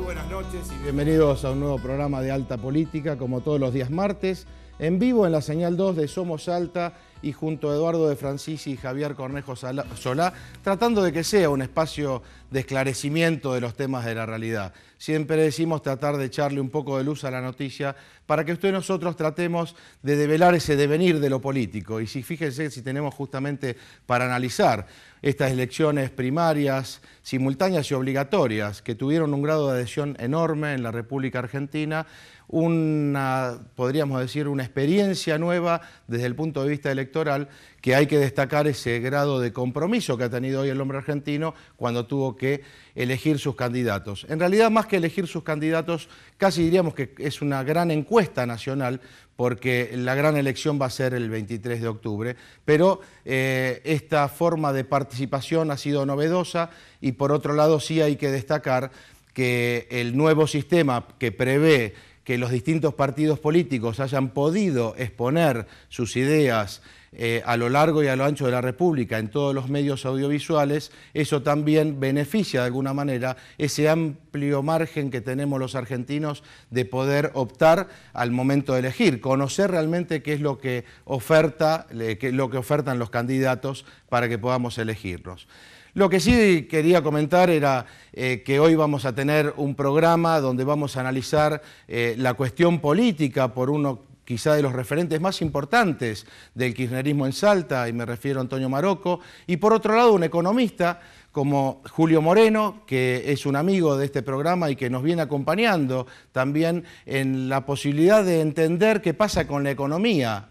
buenas noches y bienvenidos a un nuevo programa de Alta Política, como todos los días martes, en vivo en la señal 2 de Somos Alta y junto a Eduardo de Francisi y Javier Cornejo Solá, tratando de que sea un espacio de esclarecimiento de los temas de la realidad. Siempre decimos tratar de echarle un poco de luz a la noticia para que usted y nosotros tratemos de develar ese devenir de lo político. Y fíjense si tenemos justamente para analizar estas elecciones primarias, simultáneas y obligatorias, que tuvieron un grado de adhesión enorme en la República Argentina, podríamos decir, una experiencia nueva desde el punto de vista electoral, que hay que destacar ese grado de compromiso que ha tenido hoy el hombre argentino cuando tuvo que elegir sus candidatos. En realidad, más que elegir sus candidatos, casi diríamos que es una gran encuesta nacional, porque la gran elección va a ser el 23 de octubre, pero esta forma de participación ha sido novedosa y por otro lado sí hay que destacar que el nuevo sistema que prevé que los distintos partidos políticos hayan podido exponer sus ideas a lo largo y a lo ancho de la República en todos los medios audiovisuales, eso también beneficia de alguna manera ese amplio margen que tenemos los argentinos de poder optar al momento de elegir, conocer realmente qué es lo que ofertan los candidatos para que podamos elegirlos. Lo que sí quería comentar era que hoy vamos a tener un programa donde vamos a analizar la cuestión política por uno quizá de los referentes más importantes del kirchnerismo en Salta, y me refiero a Antonio Marocco, y por otro lado un economista como Julio Moreno, que es un amigo de este programa y que nos viene acompañando también en la posibilidad de entender qué pasa con la economía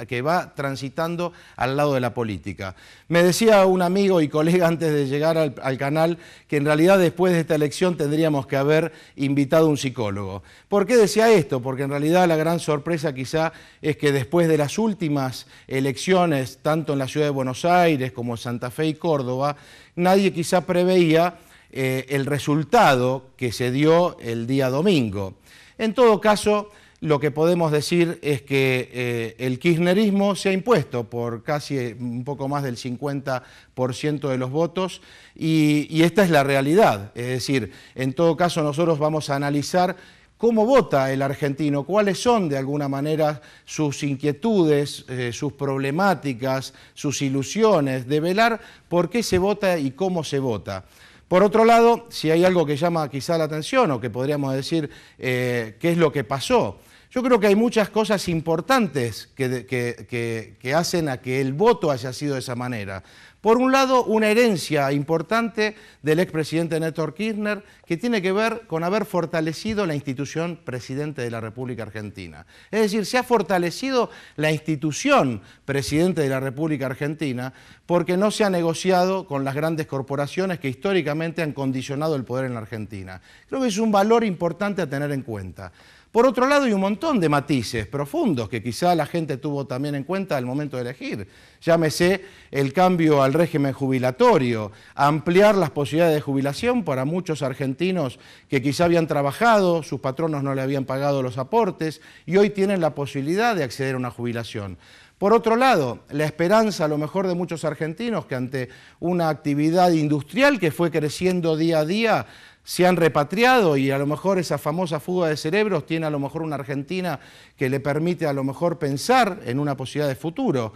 que va transitando al lado de la política. Me decía un amigo y colega antes de llegar al canal que en realidad después de esta elección tendríamos que haber invitado a un psicólogo. ¿Por qué decía esto? Porque en realidad la gran sorpresa quizá es que después de las últimas elecciones, tanto en la ciudad de Buenos Aires como en Santa Fe y Córdoba, nadie quizá preveía el resultado que se dio el día domingo. En todo caso, lo que podemos decir es que el kirchnerismo se ha impuesto por casi un poco más del 50% de los votos y esta es la realidad. Es decir, en todo caso nosotros vamos a analizar cómo vota el argentino, cuáles son de alguna manera sus inquietudes, sus problemáticas, sus ilusiones, develar por qué se vota y cómo se vota. Por otro lado, si hay algo que llama quizá la atención o que podríamos decir qué es lo que pasó, yo creo que hay muchas cosas importantes que hacen a que el voto haya sido de esa manera. Por un lado, una herencia importante del expresidente Néstor Kirchner que tiene que ver con haber fortalecido la institución presidente de la República Argentina. Es decir, se ha fortalecido la institución presidente de la República Argentina porque no se ha negociado con las grandes corporaciones que históricamente han condicionado el poder en la Argentina. Creo que es un valor importante a tener en cuenta. Por otro lado, hay un montón de matices profundos que quizá la gente tuvo también en cuenta al momento de elegir. Llámese el cambio al régimen jubilatorio, ampliar las posibilidades de jubilación para muchos argentinos que quizá habían trabajado, sus patronos no le habían pagado los aportes y hoy tienen la posibilidad de acceder a una jubilación. Por otro lado, la esperanza a lo mejor de muchos argentinos que ante una actividad industrial que fue creciendo día a día, se han repatriado y a lo mejor esa famosa fuga de cerebros tiene a lo mejor una Argentina que le permite a lo mejor pensar en una posibilidad de futuro.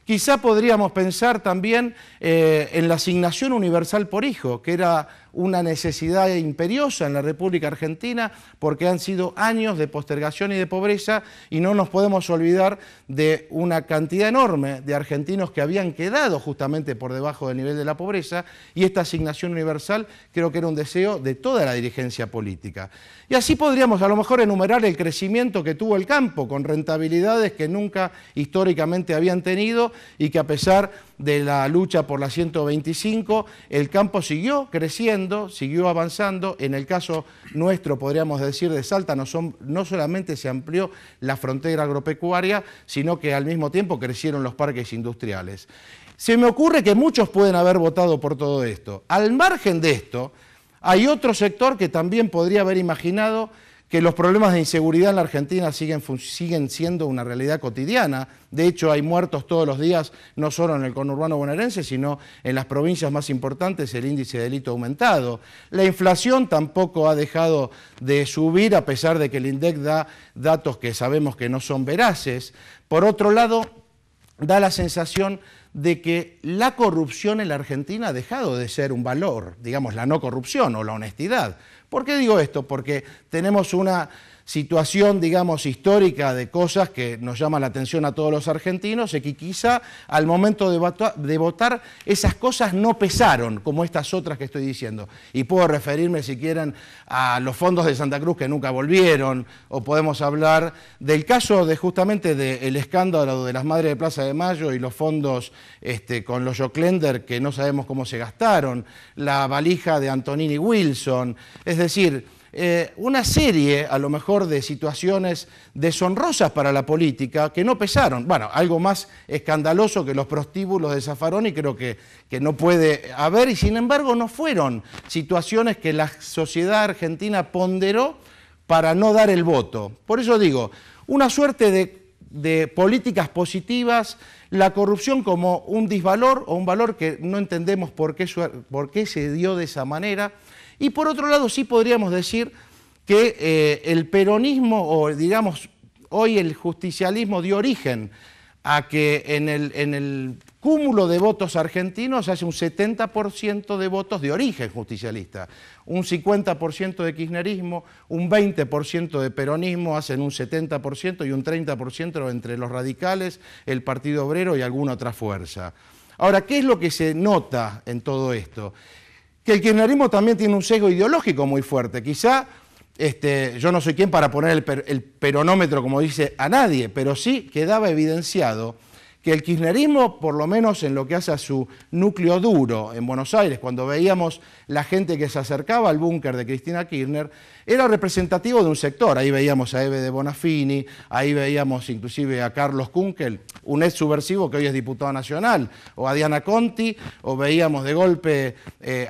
Quizá podríamos pensar también en la asignación universal por hijo, que era una necesidad imperiosa en la República Argentina porque han sido años de postergación y de pobreza y no nos podemos olvidar de una cantidad enorme de argentinos que habían quedado justamente por debajo del nivel de la pobreza y esta asignación universal creo que era un deseo de toda la dirigencia política. Y así podríamos a lo mejor enumerar el crecimiento que tuvo el campo con rentabilidades que nunca históricamente habían tenido y que a pesar de la lucha por la 125, el campo siguió creciendo, siguió avanzando. En el caso nuestro, podríamos decir, de Salta, no solamente se amplió la frontera agropecuaria, sino que al mismo tiempo crecieron los parques industriales. Se me ocurre que muchos pueden haber votado por todo esto. Al margen de esto, hay otro sector que también podría haber imaginado que los problemas de inseguridad en la Argentina siguen siendo una realidad cotidiana. De hecho, hay muertos todos los días, no solo en el conurbano bonaerense, sino en las provincias más importantes el índice de delito ha aumentado. La inflación tampoco ha dejado de subir, a pesar de que el INDEC da datos que sabemos que no son veraces. Por otro lado, da la sensación de que la corrupción en la Argentina ha dejado de ser un valor, digamos, la no corrupción o la honestidad. ¿Por qué digo esto? Porque tenemos una situación, digamos, histórica de cosas que nos llaman la atención a todos los argentinos y que quizá al momento de votar esas cosas no pesaron, como estas otras que estoy diciendo. Y puedo referirme, si quieren, a los fondos de Santa Cruz que nunca volvieron, o podemos hablar del caso de justamente del escándalo de las Madres de Plaza de Mayo y los fondos con los Joclender que no sabemos cómo se gastaron, la valija de Antonini Wilson, es decir, una serie, a lo mejor, de situaciones deshonrosas para la política que no pesaron. Bueno, algo más escandaloso que los prostíbulos de Zaffaroni creo que no puede haber, y sin embargo no fueron situaciones que la sociedad argentina ponderó para no dar el voto. Por eso digo, una suerte de políticas positivas, la corrupción como un disvalor o un valor que no entendemos por qué se dio de esa manera. Y por otro lado sí podríamos decir que el peronismo, o digamos hoy el justicialismo, dio origen a que en el cúmulo de votos argentinos hace un 70% de votos de origen justicialista, un 50% de kirchnerismo, un 20% de peronismo, hacen un 70% y un 30% entre los radicales, el Partido Obrero y alguna otra fuerza. Ahora, ¿qué es lo que se nota en todo esto? Que el kirchnerismo también tiene un sesgo ideológico muy fuerte. Quizá yo no soy quien para poner el peronómetro, como dice, a nadie, pero sí quedaba evidenciado que el kirchnerismo, por lo menos en lo que hace a su núcleo duro en Buenos Aires, cuando veíamos la gente que se acercaba al búnker de Cristina Kirchner, era representativo de un sector. Ahí veíamos a Eve de Bonafini, ahí veíamos inclusive a Carlos Kunkel, un ex subversivo que hoy es diputado nacional, o a Diana Conti, o veíamos de golpe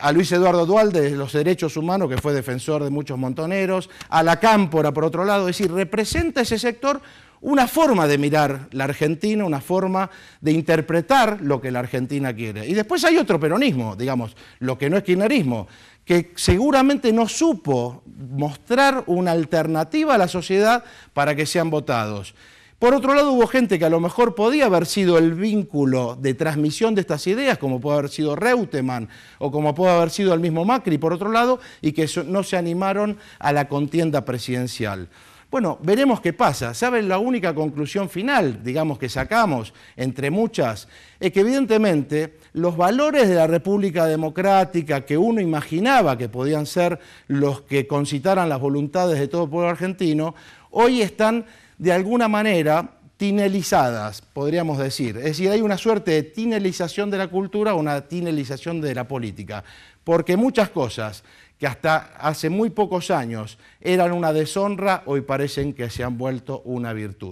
a Luis Eduardo Duhalde de los derechos humanos, que fue defensor de muchos montoneros, a la Cámpora por otro lado. Es decir, representa ese sector una forma de mirar la Argentina, una forma de interpretar lo que la Argentina quiere. Y después hay otro peronismo, digamos, lo que no es kirchnerismo, que seguramente no supo mostrar una alternativa a la sociedad para que sean votados. Por otro lado, hubo gente que a lo mejor podía haber sido el vínculo de transmisión de estas ideas, como puede haber sido Reutemann o como puede haber sido el mismo Macri, por otro lado, y que no se animaron a la contienda presidencial. Bueno, veremos qué pasa. ¿Saben? La única conclusión final, digamos, que sacamos, entre muchas, es que evidentemente los valores de la República Democrática que uno imaginaba que podían ser los que concitaran las voluntades de todo el pueblo argentino, hoy están de alguna manera tinelizadas, podríamos decir. Es decir, hay una suerte de tinelización de la cultura, una tinelización de la política, porque muchas cosas que hasta hace muy pocos años eran una deshonra, hoy parecen que se han vuelto una virtud.